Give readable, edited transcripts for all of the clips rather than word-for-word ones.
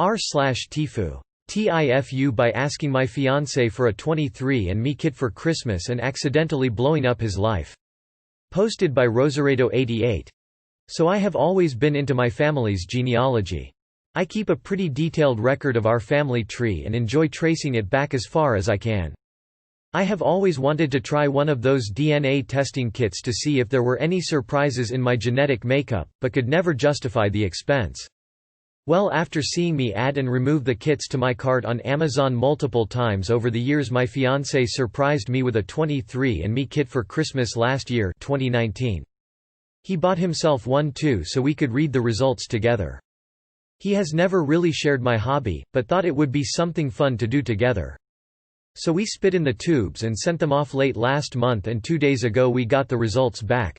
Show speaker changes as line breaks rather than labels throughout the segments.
r/tifu. TIFU by asking my fiancé for a 23andMe kit for Christmas and accidentally blowing up his life. Posted by Rosaredo88. So I have always been into my family's genealogy. I keep a pretty detailed record of our family tree and enjoy tracing it back as far as I can. I have always wanted to try one of those DNA testing kits to see if there were any surprises in my genetic makeup, but could never justify the expense. Well, after seeing me add and remove the kits to my cart on Amazon multiple times over the years, my fiancé surprised me with a 23andMe kit for Christmas last year, 2019. He bought himself one too so we could read the results together. He has never really shared my hobby, but thought it would be something fun to do together. So we spit in the tubes and sent them off late last month, and 2 days ago we got the results back.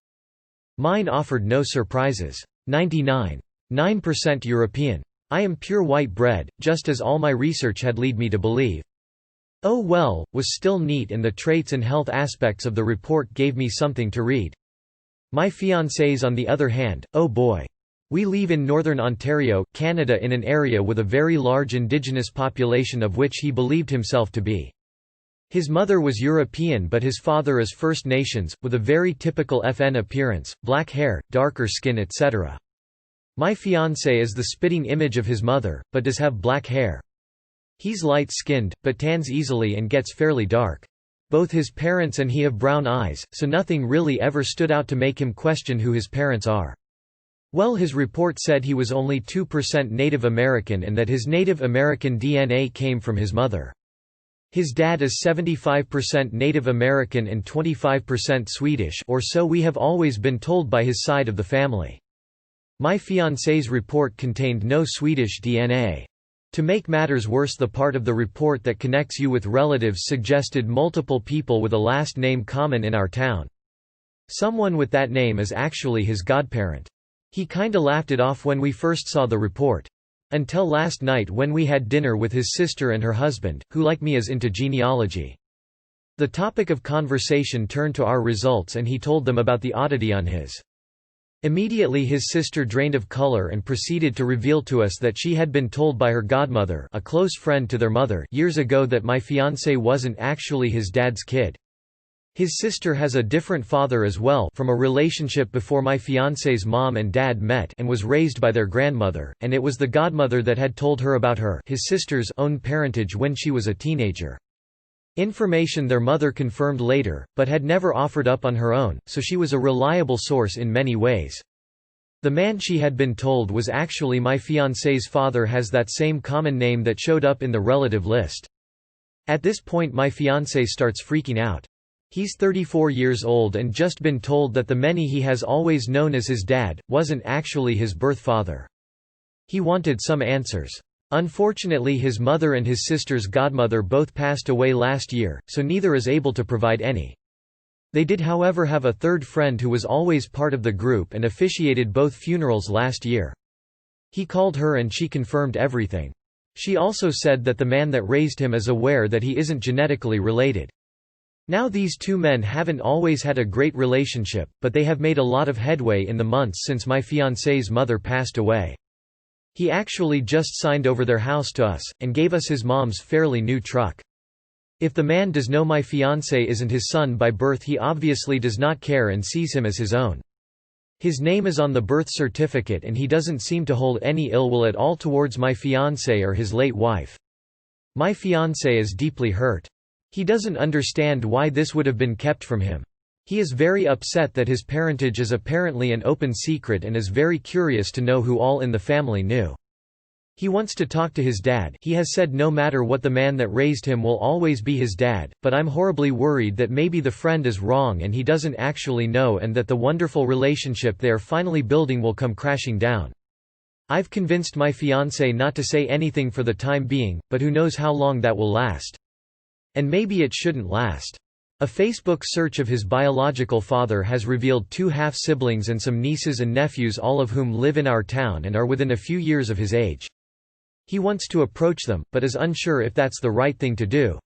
Mine offered no surprises. 99.9% European. I am pure white bread, just as all my research had led me to believe. Oh well, was still neat, and the traits and health aspects of the report gave me something to read. My fiancé's on the other hand, oh boy. We live in northern Ontario, Canada, in an area with a very large Indigenous population of which he believed himself to be. His mother was European but his father is First Nations, with a very typical FN appearance, black hair, darker skin, etc. My fiancé is the spitting image of his mother, but does have black hair. He's light-skinned, but tans easily and gets fairly dark. Both his parents and he have brown eyes, so nothing really ever stood out to make him question who his parents are. Well, his report said he was only 2% Native American and that his Native American DNA came from his mother. His dad is 75% Native American and 25% Swedish, or so we have always been told by his side of the family. My fiancé's report contained no Swedish DNA. To make matters worse, the part of the report that connects you with relatives suggested multiple people with a last name common in our town. Someone with that name is actually his godparent. He kinda laughed it off when we first saw the report. Until last night when we had dinner with his sister and her husband, who like me is into genealogy. The topic of conversation turned to our results and he told them about the oddity on his. Immediately his sister drained of color and proceeded to reveal to us that she had been told by her godmother, a close friend to their mother, years ago that my fiancé wasn't actually his dad's kid. His sister has a different father as well, from a relationship before my fiancé's mom and dad met, and was raised by their grandmother, and it was the godmother that had told her about her, his sister's, own parentage when she was a teenager. Information their mother confirmed later, but had never offered up on her own, so she was a reliable source in many ways. The man she had been told was actually my fiancé's father, has that same common name that showed up in the relative list. At this point my fiancé starts freaking out. He's 34 years old and just been told that the many he has always known as his dad, wasn't actually his birth father. He wanted some answers. Unfortunately his mother and his sister's godmother both passed away last year, so neither is able to provide any. They did however have a third friend who was always part of the group and officiated both funerals last year. He called her and she confirmed everything. She also said that the man that raised him is aware that he isn't genetically related. Now these two men haven't always had a great relationship, but they have made a lot of headway in the months since my fiancé's mother passed away. He actually just signed over their house to us, and gave us his mom's fairly new truck. If the man does know my fiancé isn't his son by birth, he obviously does not care and sees him as his own. His name is on the birth certificate and he doesn't seem to hold any ill will at all towards my fiancé or his late wife. My fiancé is deeply hurt. He doesn't understand why this would have been kept from him. He is very upset that his parentage is apparently an open secret and is very curious to know who all in the family knew. He wants to talk to his dad. He has said no matter what the man that raised him will always be his dad, but I'm horribly worried that maybe the friend is wrong and he doesn't actually know, and that the wonderful relationship they are finally building will come crashing down. I've convinced my fiancé not to say anything for the time being, but who knows how long that will last. And maybe it shouldn't last. A Facebook search of his biological father has revealed 2 half-siblings and some nieces and nephews, all of whom live in our town and are within a few years of his age. He wants to approach them, but is unsure if that's the right thing to do.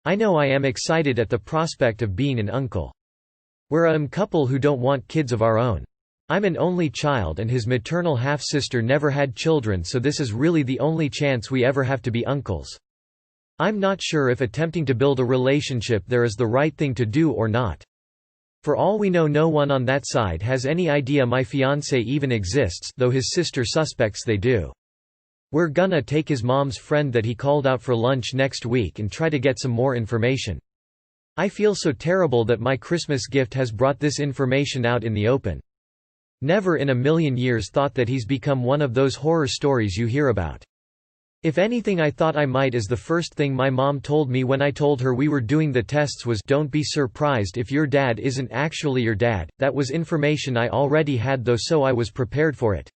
I know I am excited at the prospect of being an uncle. We're a couple who don't want kids of our own. I'm an only child and his maternal half-sister never had children, so this is really the only chance we ever have to be uncles. I'm not sure if attempting to build a relationship there is the right thing to do or not. For all we know, no one on that side has any idea my fiancé even exists, though his sister suspects they do. We're gonna take his mom's friend that he called out for lunch next week and try to get some more information. I feel so terrible that my Christmas gift has brought this information out in the open. Never in a million years thought that he's become one of those horror stories you hear about. If anything, I thought I might, as the first thing my mom told me when I told her we were doing the tests was, "Don't be surprised if your dad isn't actually your dad." That was information I already had though, so I was prepared for it.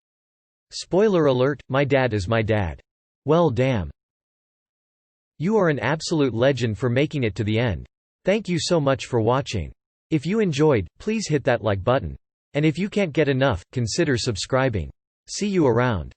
Spoiler alert, my dad is my dad. Well damn. You are an absolute legend for making it to the end. Thank you so much for watching. If you enjoyed, please hit that like button. And if you can't get enough, consider subscribing. See you around.